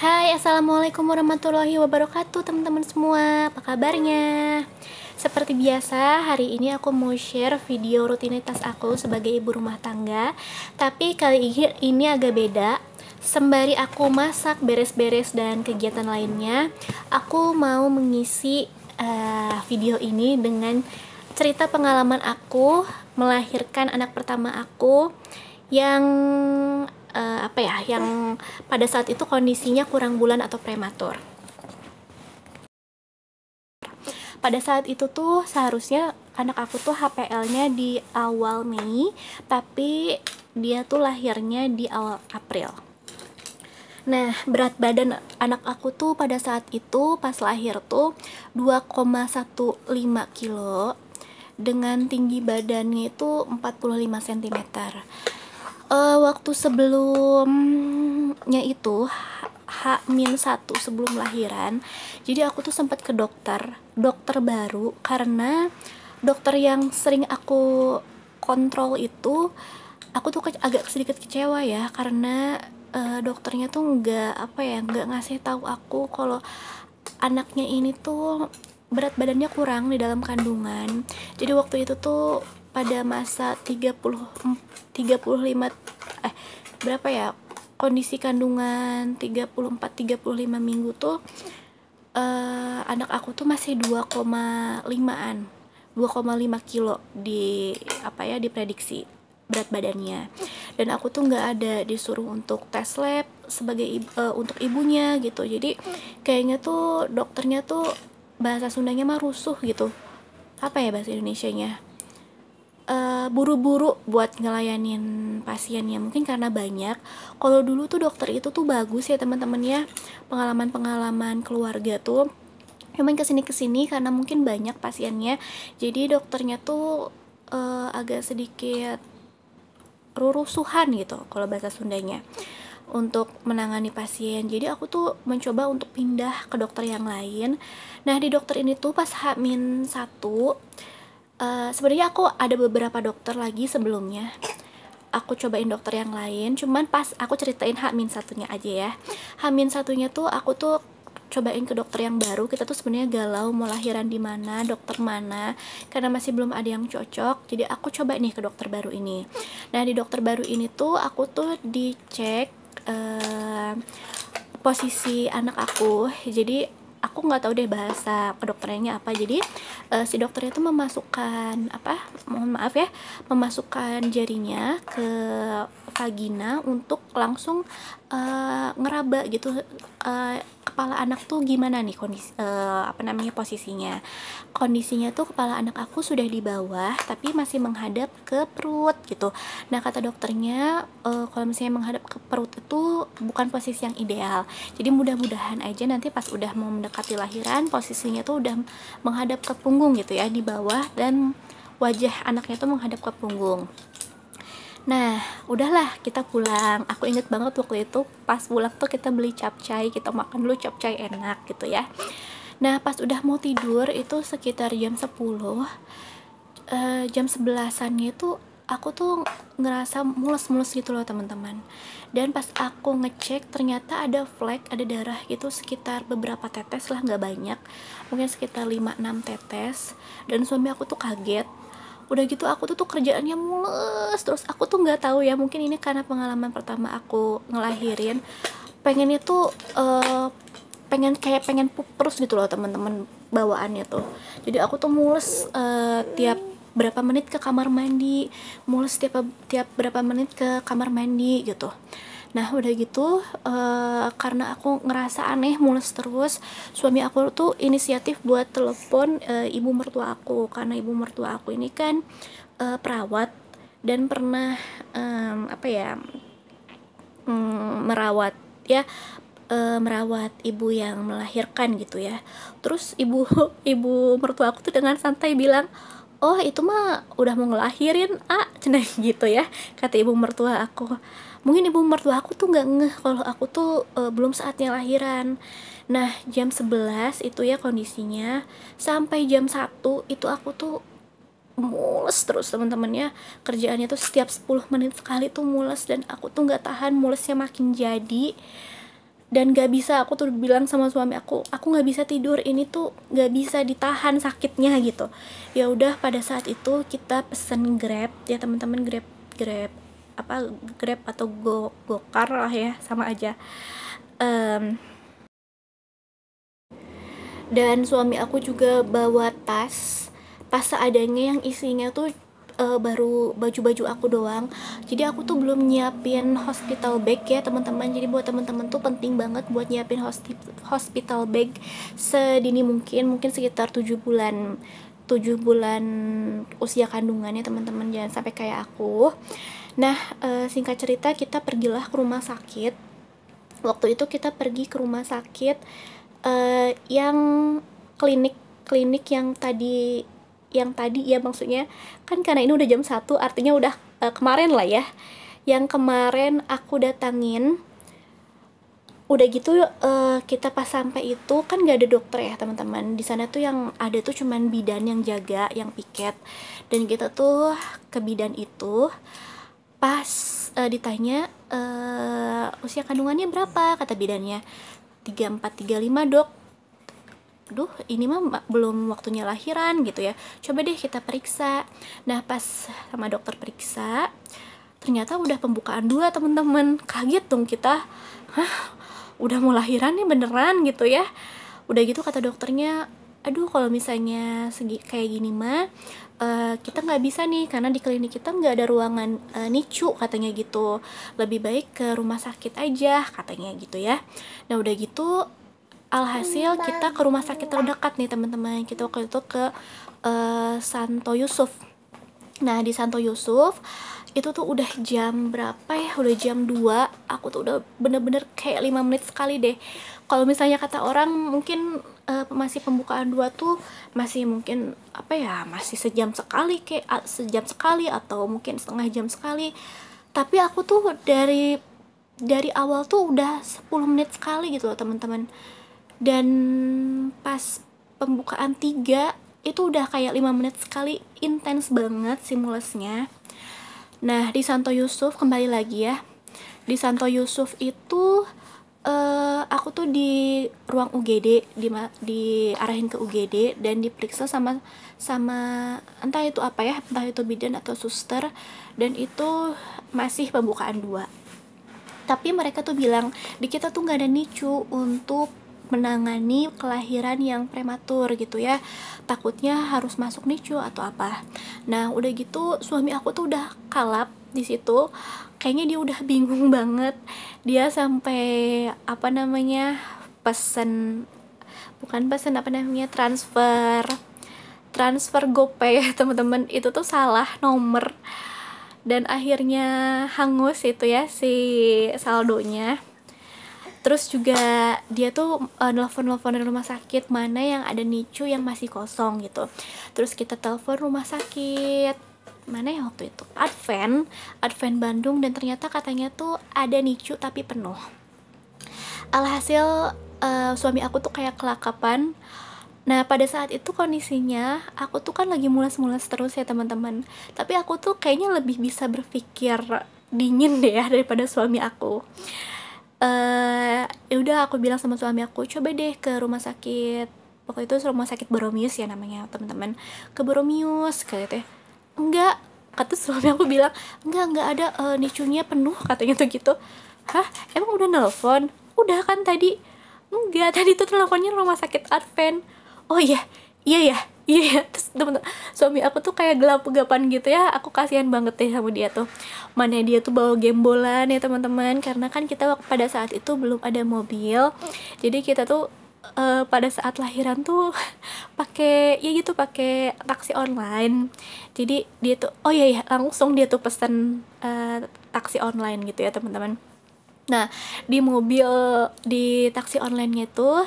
Hai, assalamualaikum warahmatullahi wabarakatuh teman-teman semua. Apa kabarnya? Seperti biasa, hari ini aku mau share video rutinitas aku sebagai ibu rumah tangga. Tapi kali ini agak beda. Sembari aku masak, beres-beres, dan kegiatan lainnya, aku mau mengisi video ini dengan cerita pengalaman aku melahirkan anak pertama aku yang yang pada saat itu kondisinya kurang bulan atau prematur. Pada saat itu tuh seharusnya anak aku tuh HPL-nya di awal Mei, tapi dia tuh lahirnya di awal April. Nah, berat badan anak aku tuh pada saat itu pas lahir tuh 2,15 kilo dengan tinggi badannya itu 45 cm. Waktu sebelumnya itu H-1 sebelum lahiran, jadi aku tuh sempat ke dokter baru karena dokter yang sering aku kontrol itu aku tuh agak sedikit kecewa ya, karena dokternya tuh nggak ngasih tahu aku kalau anaknya ini tuh berat badannya kurang di dalam kandungan. Jadi waktu itu tuh pada masa 35 berapa ya, kondisi kandungan 34-35 minggu tuh anak aku tuh masih 2,5an 2,5 kilo diprediksi berat badannya, dan aku tuh nggak ada disuruh untuk tes lab sebagai untuk ibunya gitu. Jadi kayaknya tuh dokternya tuh bahasa Sundanya mah rusuh gitu, apa ya bahasa Indonesianya, buru-buru buat ngelayanin pasiennya, mungkin karena banyak. Kalau dulu tuh dokter itu tuh bagus ya teman-teman ya, pengalaman keluarga tuh memang kesini karena mungkin banyak pasiennya, jadi dokternya tuh agak sedikit rurusuhan gitu kalau bahasa Sundanya untuk menangani pasien. Jadi aku tuh mencoba untuk pindah ke dokter yang lain. Nah, di dokter ini tuh pas H-1 sebenarnya aku ada beberapa dokter lagi sebelumnya. Aku cobain dokter yang lain, cuman pas aku ceritain H-1-nya aja ya. H-1-nya tuh aku tuh cobain ke dokter yang baru. Kita tuh sebenarnya galau mau lahiran di mana, dokter mana, karena masih belum ada yang cocok. Jadi aku coba nih ke dokter baru ini. Nah, di dokter baru ini tuh aku tuh dicek posisi anak aku. Jadi aku nggak tahu deh bahasa kedokterannya apa. Jadi si dokternya tuh memasukkan jarinya ke vagina untuk langsung ngeraba gitu, kepala anak tuh gimana nih posisinya. Kondisinya tuh kepala anak aku sudah di bawah tapi masih menghadap ke perut gitu. Nah, kata dokternya kalau misalnya menghadap ke perut itu bukan posisi yang ideal. Jadi mudah-mudahan aja nanti pas udah mau mendekati lahiran posisinya tuh udah menghadap ke punggung gitu ya, di bawah, dan wajah anaknya tuh menghadap ke punggung. Nah, udahlah kita pulang. Aku inget banget waktu itu pas pulang tuh kita beli capcay, kita makan dulu capcay enak gitu ya. Nah, pas udah mau tidur itu sekitar jam 10, jam 11-annya itu aku tuh ngerasa mules-mules gitu loh teman-teman. Dan pas aku ngecek ternyata ada flek, ada darah gitu sekitar beberapa tetes lah, nggak banyak, mungkin sekitar 5-6 tetes. Dan suami aku tuh kaget. Udah gitu aku tuh kerjaannya mules terus. Aku tuh nggak tahu ya, mungkin ini karena pengalaman pertama aku ngelahirin, pengennya tuh pengen pup terus gitu loh teman-teman bawaannya tuh. Jadi aku tuh mules tiap berapa menit ke kamar mandi, mules tiap berapa menit ke kamar mandi gitu. Nah, udah gitu karena aku ngerasa aneh mules terus, suami aku tuh inisiatif buat telepon ibu mertua aku, karena ibu mertua aku ini kan perawat dan pernah merawat ya, merawat ibu yang melahirkan gitu ya. Terus ibu mertua aku tuh dengan santai bilang, "Oh, itu mah udah mau ngelahirin, cenah gitu ya," kata ibu mertua aku. Mungkin ibu mertua aku tuh nggak ngeh kalau aku tuh belum saatnya lahiran. Nah, jam 11 itu ya kondisinya, sampai jam 1 itu aku tuh mules terus teman-teman ya. Kerjaannya tuh setiap 10 menit sekali tuh mules, dan aku tuh nggak tahan, mulesnya makin jadi. Dan gak bisa, aku tuh bilang sama suami aku nggak bisa tidur, ini tuh nggak bisa ditahan sakitnya gitu. Ya udah, pada saat itu kita pesen Grab ya teman-teman, Grab Grab apa Grab atau Gokar lah ya, sama aja. Em, dan suami aku juga bawa tas seadanya yang isinya tuh baru baju-baju aku doang. Jadi aku tuh belum nyiapin hospital bag ya teman-teman. Jadi buat teman-teman tuh penting banget buat nyiapin hospital bag sedini mungkin sekitar 7 bulan usia kandungannya teman-teman, jangan sampai kayak aku. Nah, singkat cerita kita pergilah ke rumah sakit. Waktu itu kita pergi ke rumah sakit yang klinik yang tadi ya, maksudnya kan karena ini udah jam 1, artinya udah kemarin lah ya, yang kemarin aku datangin. Udah gitu kita pas sampai itu kan gak ada dokter ya teman-teman, di sana tuh yang ada tuh cuman bidan yang jaga, yang piket. Dan kita tuh ke bidan itu pas ditanya usia kandungannya berapa, kata bidannya 34 35 dok. Duh, ini mah belum waktunya lahiran gitu ya, coba deh kita periksa. Nah, pas sama dokter periksa, ternyata udah pembukaan 2 teman-teman. Kaget dong kita, hah, udah mau lahiran nih beneran gitu ya. Udah gitu kata dokternya, aduh kalau misalnya kayak gini mah kita nggak bisa nih, karena di klinik kita nggak ada ruangan NICU katanya gitu, lebih baik ke rumah sakit aja katanya gitu ya. Nah udah gitu, alhasil kita ke rumah sakit terdekat nih teman-teman. Kita waktu itu ke Santo Yusuf. Nah di Santo Yusuf itu tuh udah jam berapa ya, udah jam 2. Aku tuh udah bener-bener kayak 5 menit sekali deh. Kalau misalnya kata orang mungkin masih pembukaan 2 tuh masih mungkin apa ya, masih sejam sekali, kayak sejam sekali atau mungkin setengah jam sekali. Tapi aku tuh dari awal tuh udah 10 menit sekali gitu loh teman-teman. Dan pas pembukaan 3 itu udah kayak 5 menit sekali, intens banget simulasnya. Nah di Santo Yusuf kembali lagi ya, di Santo Yusuf itu aku tuh di ruang UGD, diarahin ke UGD dan diperiksa sama entah itu apa ya, entah itu bidan atau suster, dan itu masih pembukaan 2. Tapi mereka tuh bilang di kita tuh nggak ada NICU untuk menangani kelahiran yang prematur gitu ya, takutnya harus masuk NICU atau apa. Nah udah gitu suami aku tuh udah kalap di situ, kayaknya dia udah bingung banget. Dia sampai apa namanya, pesen bukan pesen apa namanya, transfer GoPay teman-teman, itu tuh salah nomor dan akhirnya hangus itu ya si saldonya. Terus juga dia tuh nelfon dari rumah sakit mana yang ada NICU yang masih kosong gitu. Terus kita telepon rumah sakit mana ya waktu itu, Advent Bandung, dan ternyata katanya tuh ada NICU tapi penuh. Alhasil suami aku tuh kayak kelakapan. Nah pada saat itu kondisinya aku tuh kan lagi mules-mules terus ya teman-teman, tapi aku tuh kayaknya lebih bisa berpikir dingin deh ya daripada suami aku. Ya udah aku bilang sama suami aku, coba deh ke rumah sakit, waktu itu rumah sakit Boromius ya namanya teman-teman, ke Boromius katanya. Enggak, kata suami aku bilang enggak ada, NICU-nya penuh katanya tuh gitu. Hah, emang udah nelpon? Udah kan tadi. Enggak, tadi tuh teleponnya rumah sakit Advent. Oh iya, iya ya, iya ya. Terus temen suami aku tuh kayak gelap-gelapan gitu ya. Aku kasihan banget deh sama dia tuh. Mana dia tuh bawa gembolan ya teman-teman, karena kan kita pada saat itu belum ada mobil. Jadi kita tuh pada saat lahiran tuh pakai ya gitu, pakai taksi online. Jadi dia tuh oh iya ya, langsung dia tuh pesen taksi online gitu ya teman-teman. Nah di mobil, di taksi online-nya tuh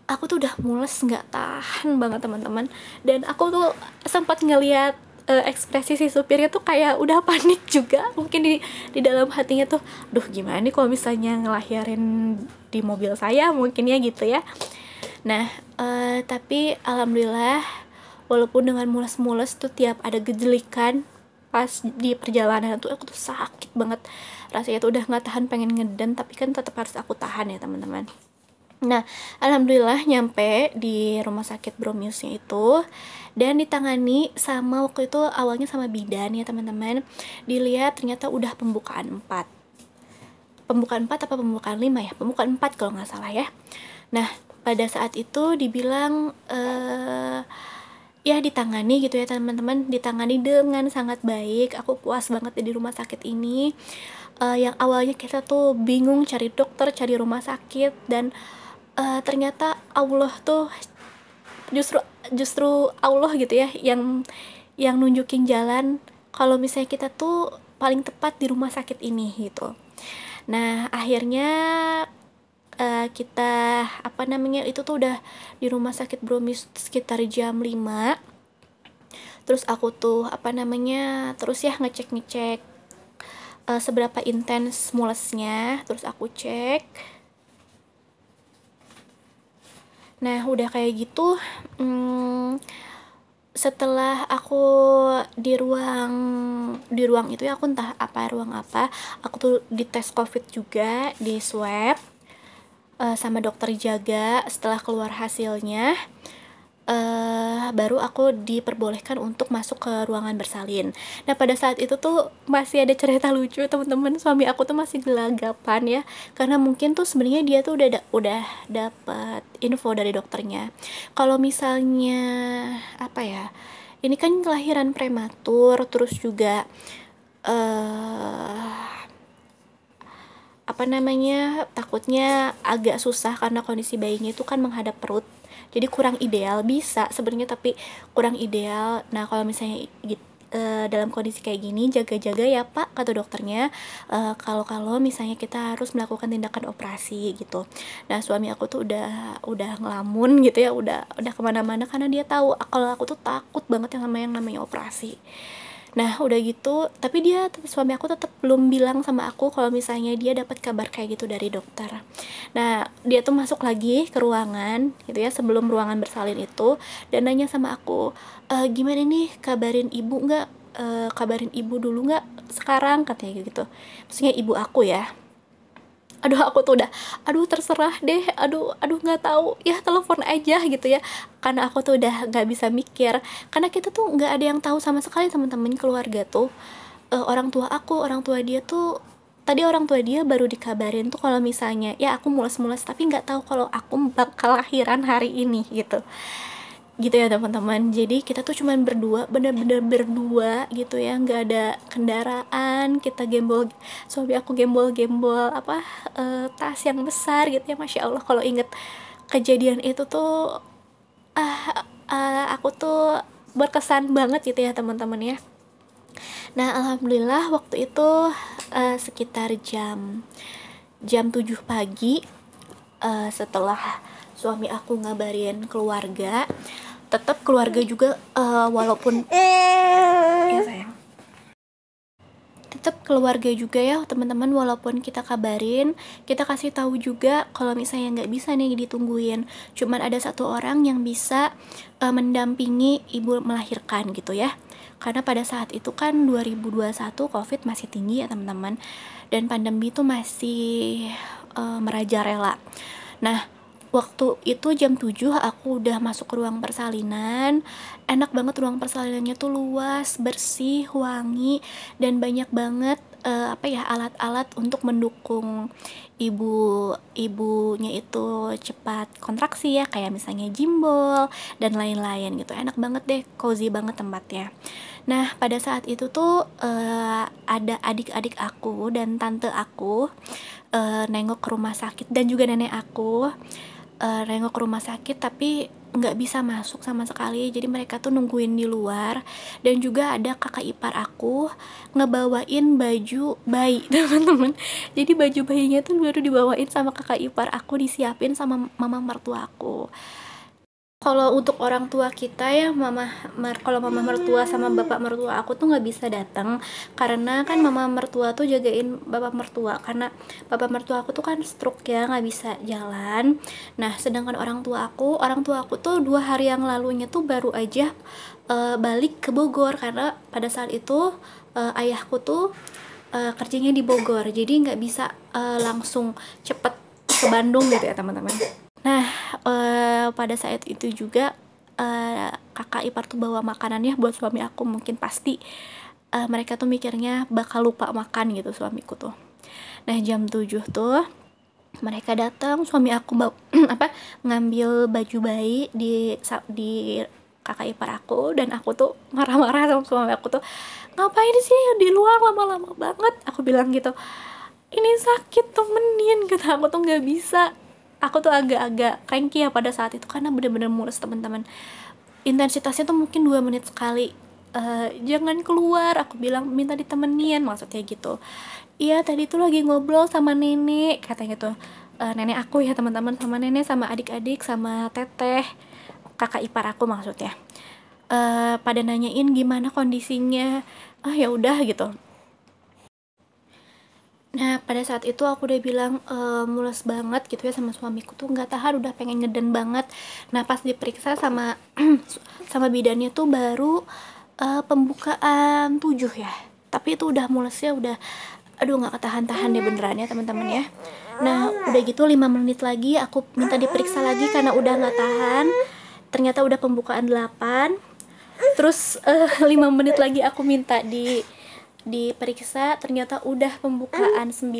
aku tuh udah mules nggak tahan banget teman-teman, dan aku tuh sempat ngeliat ekspresi si supirnya tuh kayak udah panik juga, mungkin di dalam hatinya tuh, duh gimana nih kalau misalnya ngelahirin di mobil saya mungkin ya gitu ya. Nah tapi alhamdulillah walaupun dengan mules-mules tuh tiap ada gejelikan pas di perjalanan tuh aku tuh sakit banget, rasanya tuh udah nggak tahan pengen ngeden, tapi kan tetap harus aku tahan ya teman-teman. Nah, alhamdulillah nyampe di rumah sakit Bromiusnya itu dan ditangani sama, waktu itu awalnya sama bidan ya teman-teman. Dilihat ternyata udah pembukaan 4 apa pembukaan 5 ya, pembukaan 4 kalau nggak salah ya. Nah, pada saat itu dibilang ya ditangani gitu ya teman-teman, ditangani dengan sangat baik. Aku puas banget di rumah sakit ini. Yang awalnya kita tuh bingung cari dokter, cari rumah sakit, dan ternyata Allah tuh justru Allah gitu ya yang nunjukin jalan kalau misalnya kita tuh paling tepat di rumah sakit ini gitu. Nah, akhirnya kita itu tuh udah di rumah sakit Bromis sekitar jam 5. Terus aku tuh terus ya ngecek seberapa intens mulesnya, terus aku cek. Nah, udah kayak gitu, setelah aku di ruang itu ya, aku entah ruang apa, aku tuh dites COVID juga, di swab sama dokter jaga. Setelah keluar hasilnya, baru aku diperbolehkan untuk masuk ke ruangan bersalin. Nah, pada saat itu tuh masih ada cerita lucu teman-teman. Suami aku tuh masih gelagapan ya, karena mungkin tuh sebenarnya dia tuh udah dapat info dari dokternya kalau misalnya ini kan kelahiran prematur, terus juga takutnya agak susah karena kondisi bayinya itu kan menghadap perut, jadi kurang ideal bisa sebenarnya, tapi kurang ideal. Nah, kalau misalnya dalam kondisi kayak gini, jaga-jaga ya Pak, kata dokternya, kalau misalnya kita harus melakukan tindakan operasi gitu. Nah, suami aku tuh udah ngelamun gitu ya, udah kemana-mana, karena dia tahu kalau aku tuh takut banget yang namanya operasi. Nah, udah gitu, tapi suami aku tetap belum bilang sama aku kalau misalnya dia dapat kabar kayak gitu dari dokter. Nah, dia tuh masuk lagi ke ruangan gitu ya, sebelum ruangan bersalin itu, dan nanya sama aku, gimana nih, kabarin ibu nggak, kabarin ibu dulu nggak sekarang, katanya gitu. Maksudnya ibu aku ya. Aduh, aku tuh udah, terserah deh, nggak tahu ya, telepon aja gitu ya, karena aku tuh udah nggak bisa mikir, karena kita tuh nggak ada yang tahu sama sekali teman-teman keluarga tuh. Orang tua dia tuh tadi, orang tua dia baru dikabarin tuh kalau misalnya ya aku mules-mules, tapi nggak tahu kalau aku bakal lahiran hari ini gitu ya teman-teman. Jadi kita tuh cuman berdua, bener-bener berdua gitu ya, nggak ada kendaraan. Kita suami aku gembol tas yang besar gitu ya. Masya Allah, kalau inget kejadian itu tuh aku tuh berkesan banget gitu ya teman-teman ya. Nah, alhamdulillah waktu itu sekitar jam 7 pagi, setelah suami aku ngabarin keluarga, tetap keluarga juga walaupun ya sayang, tetap keluarga juga ya teman-teman, walaupun kita kabarin, kita kasih tahu juga kalau misalnya nggak bisa nih ditungguin, cuman ada satu orang yang bisa mendampingi ibu melahirkan gitu ya, karena pada saat itu kan 2021 COVID masih tinggi ya teman-teman, dan pandemi itu masih merajalela. Nah, waktu itu jam 7 aku udah masuk ke ruang persalinan. Enak banget, ruang persalinannya tuh luas, bersih, wangi, dan banyak banget alat-alat untuk mendukung ibunya itu cepat kontraksi ya, kayak misalnya gimbal dan lain-lain gitu. Enak banget deh, cozy banget tempatnya. Nah, pada saat itu tuh ada adik-adik aku dan tante aku nengok ke rumah sakit, dan juga nenek aku nengok ke rumah sakit, tapi nggak bisa masuk sama sekali. Jadi mereka tuh nungguin di luar, dan juga ada kakak ipar aku ngebawain baju bayi teman-teman. Jadi baju bayinya tuh baru dibawain sama kakak ipar aku, disiapin sama mama mertua aku. Kalau untuk orang tua kita ya, kalau mama mertua sama bapak mertua aku tuh nggak bisa datang, karena kan mama mertua tuh jagain bapak mertua, karena bapak mertua aku tuh kan stroke ya, nggak bisa jalan. Nah, sedangkan orang tua aku tuh 2 hari yang lalunya tuh baru aja balik ke Bogor, karena pada saat itu ayahku tuh kerjanya di Bogor, jadi nggak bisa langsung cepet ke Bandung gitu ya teman-teman. Nah pada saat itu juga kakak ipar tuh bawa makanannya buat suami aku, mungkin pasti mereka tuh mikirnya bakal lupa makan gitu suamiku tuh. Nah jam 7 tuh mereka datang, suami aku ngambil baju bayi di kakak ipar aku, dan aku tuh marah-marah sama suami aku tuh, ngapain sih di luar lama-lama banget, aku bilang gitu. Ini sakit, temenin, kata aku tuh nggak bisa. Aku tuh agak-agak cranky ya pada saat itu karena bener-bener mules teman-teman. Intensitasnya tuh mungkin 2 menit sekali. Jangan keluar, aku bilang, minta ditemenin, maksudnya gitu. Iya tadi tuh lagi ngobrol sama nenek, katanya tuh. Nenek aku ya teman-teman, sama nenek, sama adik-adik, sama teteh, kakak ipar aku maksudnya. Pada nanyain gimana kondisinya. Ya udah gitu. Nah pada saat itu aku udah bilang mules banget gitu ya sama suamiku tuh, nggak tahan, udah pengen ngeden banget. Nah pas diperiksa sama sama bidannya tuh baru pembukaan 7 ya, tapi itu udah mulesnya udah, aduh nggak ketahan-tahan deh beneran ya teman-teman ya. Nah udah gitu 5 menit lagi aku minta diperiksa lagi karena udah nggak tahan, ternyata udah pembukaan 8. Terus 5 menit lagi aku minta diperiksa, ternyata udah pembukaan 9.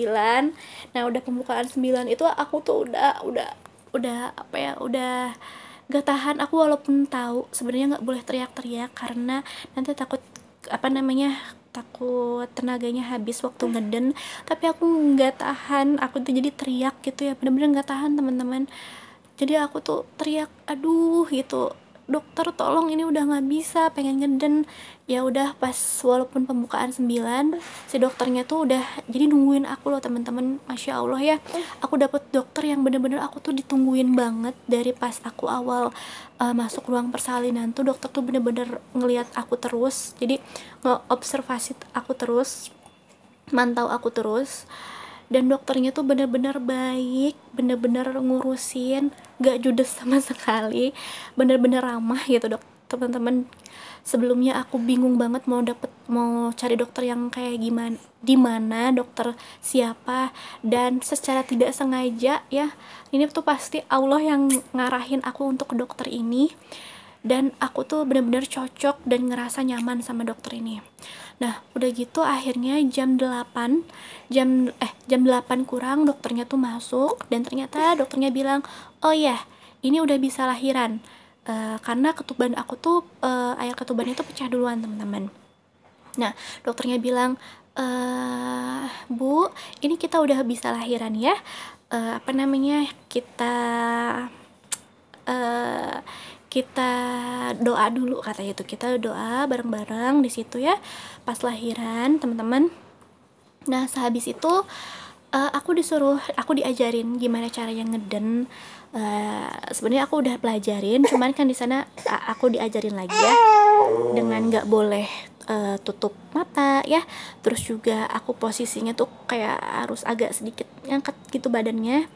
Nah udah pembukaan 9 itu aku tuh udah apa ya, udah gak tahan aku, walaupun tahu sebenarnya nggak boleh teriak-teriak karena nanti takut takut tenaganya habis waktu ngeden, tapi aku nggak tahan, aku tuh jadi teriak gitu ya, bener-bener nggak tahan teman-teman. Jadi aku tuh teriak, aduh gitu, dokter tolong, ini udah nggak bisa, pengen ngeden. Ya udah, pas walaupun pembukaan 9, si dokternya tuh udah jadi nungguin aku loh teman-teman. Masya Allah ya, aku dapet dokter yang bener-bener aku tuh ditungguin banget. Dari pas aku awal masuk ruang persalinan tuh, dokter tuh bener-bener ngelihat aku terus, jadi ngeobservasi aku terus, mantau aku terus. Dan dokternya tuh bener-bener baik, bener-bener ngurusin, gak judes sama sekali, bener-bener ramah gitu dok teman-teman. Sebelumnya aku bingung banget mau cari dokter yang kayak gimana, di mana, dokter siapa, dan secara tidak sengaja ya, ini tuh pasti Allah yang ngarahin aku untuk ke dokter ini, dan aku tuh bener-bener cocok dan ngerasa nyaman sama dokter ini. Nah udah gitu akhirnya jam 8 kurang dokternya tuh masuk, dan ternyata dokternya bilang, oh ya ini udah bisa lahiran. Karena ketuban aku tuh air ketubannya tuh pecah duluan teman-teman. Nah dokternya bilang, Bu, ini kita udah bisa lahiran ya, kita doa dulu, katanya tuh, kita doa bareng-bareng di situ ya pas lahiran teman-teman. Nah sehabis itu aku diajarin gimana caranya ngeden. Sebenarnya aku udah pelajarin, cuman kan di sana aku diajarin lagi ya, dengan nggak boleh tutup mata ya. Terus juga aku posisinya tuh kayak harus agak sedikit ngangkat gitu badannya,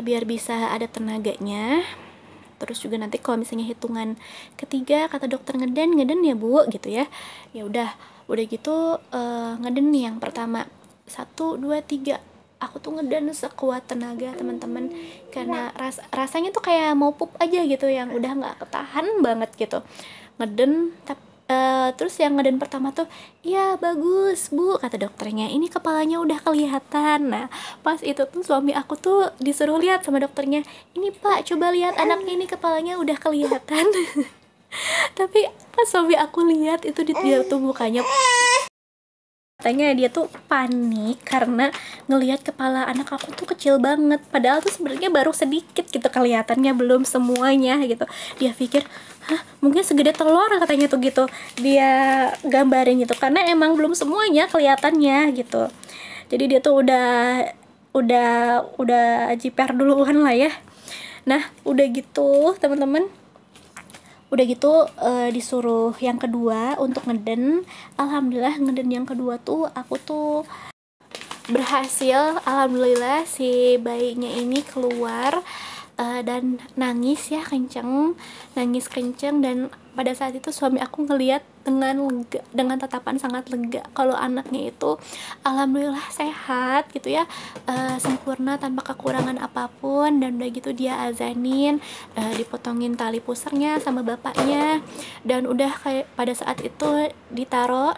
biar bisa ada tenaganya. Terus juga nanti kalau misalnya hitungan ketiga kata dokter ngeden ya Bu gitu ya. Ya udah gitu ngeden nih yang pertama, 1 2 3, aku tuh ngeden sekuat tenaga teman-teman, karena rasanya tuh kayak mau pup aja gitu, yang udah nggak ketahan banget gitu ngeden. Terus yang ngeden pertama tuh, iya bagus Bu kata dokternya, ini kepalanya udah kelihatan. Nah pas itu tuh suami aku tuh disuruh lihat sama dokternya, ini Pak coba lihat anaknya, ini kepalanya udah kelihatan. Tapi pas suami aku lihat itu, dia tuh mukanya, katanya dia tuh panik karena ngelihat kepala anak aku tuh kecil banget, padahal tuh sebenarnya baru sedikit gitu kelihatannya, belum semuanya gitu. Dia pikir, hah mungkin segede telur, katanya tuh gitu dia gambarin gitu, karena emang belum semuanya kelihatannya gitu. Jadi dia tuh udah jiper duluan lah ya. Nah udah gitu teman-teman, udah gitu disuruh yang kedua untuk ngeden. Alhamdulillah ngeden yang kedua tuh aku tuh berhasil, alhamdulillah si bayinya ini keluar dan nangis kenceng, dan pada saat itu suami aku ngelihat dengan lega, dengan tatapan sangat lega kalau anaknya itu alhamdulillah sehat gitu ya, sempurna tanpa kekurangan apapun. Dan udah gitu dia azanin, dipotongin tali pusarnya sama bapaknya, dan udah kayak pada saat itu ditaro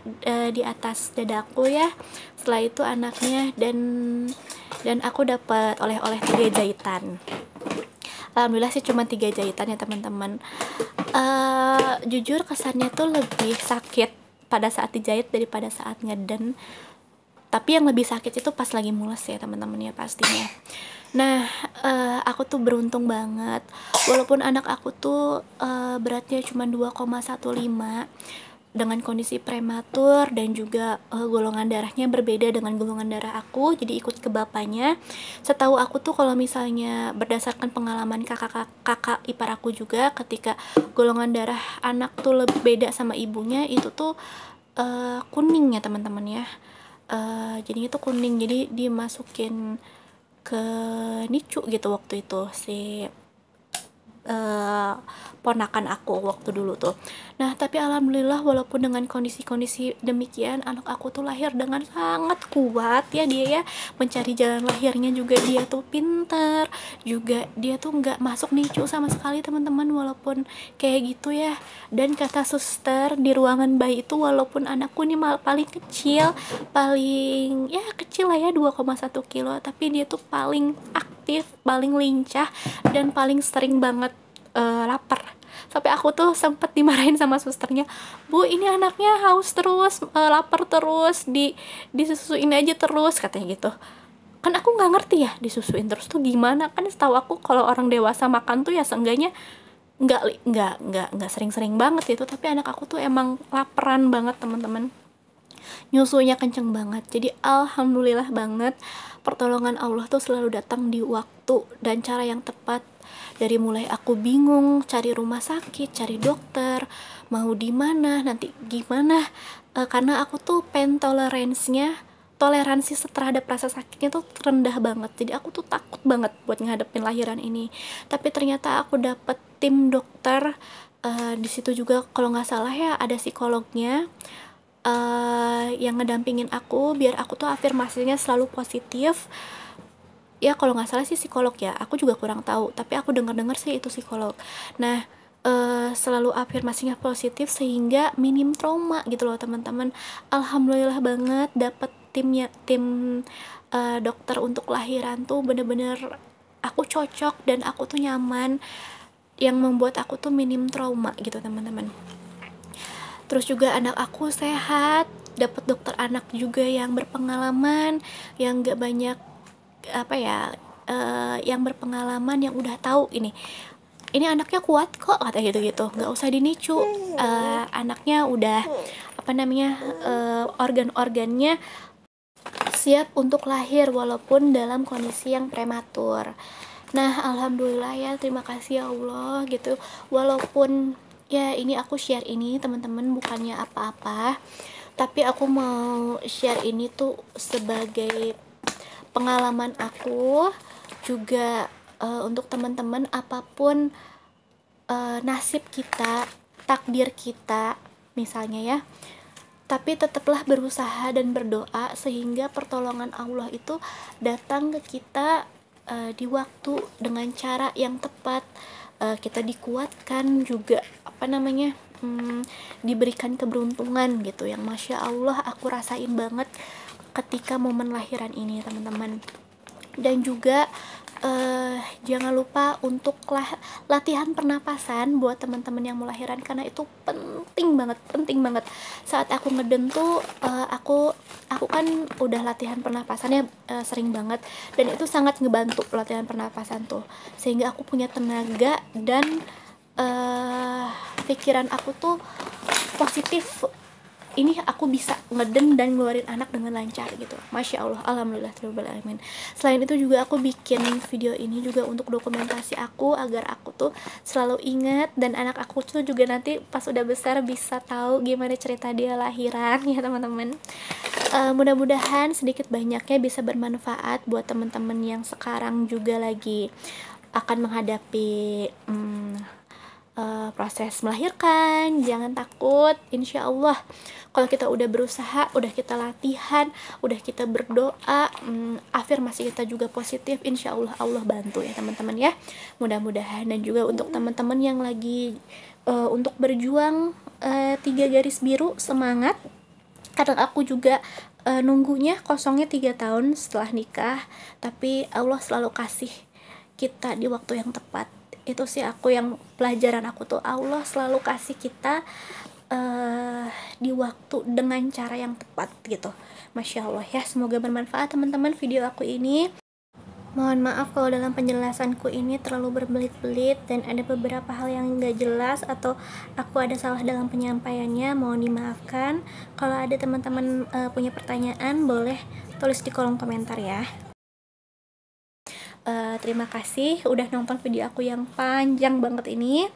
di atas dadaku ya. Setelah itu anaknya, dan aku dapat oleh-oleh 3 jahitan. Alhamdulillah sih cuma 3 jahitan ya teman-teman. Jujur kesannya tuh lebih sakit pada saat dijahit daripada saat ngeden, tapi yang lebih sakit itu pas lagi mules ya teman-teman ya pastinya. Nah, aku tuh beruntung banget walaupun anak aku tuh beratnya cuma 2,15 dengan kondisi prematur, dan juga golongan darahnya berbeda dengan golongan darah aku, jadi ikut ke bapaknya. Setahu aku tuh kalau misalnya berdasarkan pengalaman kakak ipar aku juga, ketika golongan darah anak tuh lebih beda sama ibunya, itu tuh kuning ya teman-teman ya. Jadinya tuh kuning, jadi dimasukin ke NICU gitu waktu itu si ponakan aku waktu dulu tuh. Nah, tapi alhamdulillah walaupun dengan kondisi-kondisi demikian, anak aku tuh lahir dengan sangat kuat ya dia ya. Mencari jalan lahirnya juga dia tuh pinter, juga dia tuh nggak masuk NICU sama sekali teman-teman walaupun kayak gitu ya. Dan kata suster di ruangan bayi itu, walaupun anakku ini paling kecil, paling ya kecil lah ya 2,1 kilo, tapi dia tuh paling aktif, paling lincah, dan paling sering banget lapar. Sampai aku tuh sempet dimarahin sama susternya, "Bu, ini anaknya haus terus, lapar terus, disusuin aja terus," katanya gitu. Kan aku nggak ngerti ya disusuin terus tuh gimana, kan setahu aku kalau orang dewasa makan tuh ya seenggaknya nggak sering-sering banget itu, tapi anak aku tuh emang laparan banget teman-teman, nyusunya kenceng banget. Jadi alhamdulillah banget, pertolongan Allah tuh selalu datang di waktu dan cara yang tepat. Dari mulai aku bingung cari rumah sakit, cari dokter, mau di mana, nanti gimana, karena aku tuh toleransi terhadap rasa sakitnya tuh rendah banget. Jadi aku tuh takut banget buat ngadepin lahiran ini. Tapi ternyata aku dapet tim dokter, di situ juga kalau nggak salah ya ada psikolognya, yang ngedampingin aku biar aku tuh afirmasinya selalu positif. Ya kalau nggak salah sih psikolog ya, aku juga kurang tahu, tapi aku dengar sih itu psikolog. Nah, selalu afirmasinya positif sehingga minim trauma gitu loh teman-teman. Alhamdulillah banget dapet tim dokter untuk lahiran tuh bener-bener aku cocok dan aku tuh nyaman, yang membuat aku tuh minim trauma gitu teman-teman. Terus juga anak aku sehat, dapet dokter anak juga yang berpengalaman, yang gak banyak apa ya, yang berpengalaman, yang udah tahu ini anaknya kuat kok, kata gitu-gitu, nggak usah di NICU, anaknya udah apa namanya, organ-organnya siap untuk lahir walaupun dalam kondisi yang prematur. Nah, alhamdulillah ya, terima kasih ya Allah gitu. Walaupun ya ini aku share ini teman-teman bukannya apa-apa, tapi aku mau share ini tuh sebagai pengalaman aku juga, untuk teman-teman, apapun nasib kita, takdir kita misalnya ya, tapi tetaplah berusaha dan berdoa sehingga pertolongan Allah itu datang ke kita di waktu dengan cara yang tepat, kita dikuatkan juga apa namanya, diberikan keberuntungan gitu, yang masya Allah aku rasain banget ketika momen lahiran ini teman-teman. Dan juga jangan lupa untuk latihan pernapasan buat teman-teman yang mau lahiran, karena itu penting banget. Saat aku ngeden tuh, aku kan udah latihan pernapasannya sering banget, dan itu sangat ngebantu latihan pernapasan tuh, sehingga aku punya tenaga dan pikiran aku tuh positif, ini aku bisa ngeden dan ngeluarin anak dengan lancar gitu. Masya Allah, alhamdulillah terima kasih. Selain itu juga aku bikin video ini juga untuk dokumentasi aku, agar aku tuh selalu ingat, dan anak aku tuh juga nanti pas udah besar bisa tahu gimana cerita dia lahiran ya teman-teman. Mudah-mudahan sedikit banyaknya bisa bermanfaat buat teman-teman yang sekarang juga lagi akan menghadapi proses melahirkan, jangan takut. Insya Allah kalau kita udah berusaha, udah kita latihan, udah kita berdoa, afirmasi kita juga positif, insya Allah Allah bantu ya teman-teman ya. Mudah-mudahan. Dan juga untuk teman-teman yang lagi untuk berjuang 3 garis biru, semangat. Kadang aku juga nunggunya kosongnya 3 tahun setelah nikah, tapi Allah selalu kasih kita di waktu yang tepat. Itu sih aku yang pelajaran aku tuh, Allah selalu kasih kita di waktu dengan cara yang tepat gitu. Masya Allah ya, semoga bermanfaat teman-teman video aku ini. Mohon maaf kalau dalam penjelasanku ini terlalu berbelit-belit dan ada beberapa hal yang nggak jelas atau aku ada salah dalam penyampaiannya, mohon dimaafkan. Kalau ada teman-teman punya pertanyaan, boleh tulis di kolom komentar ya. Terima kasih udah nonton video aku yang panjang banget ini.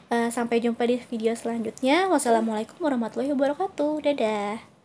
Sampai jumpa di video selanjutnya. Wassalamualaikum warahmatullahi wabarakatuh. Dadah.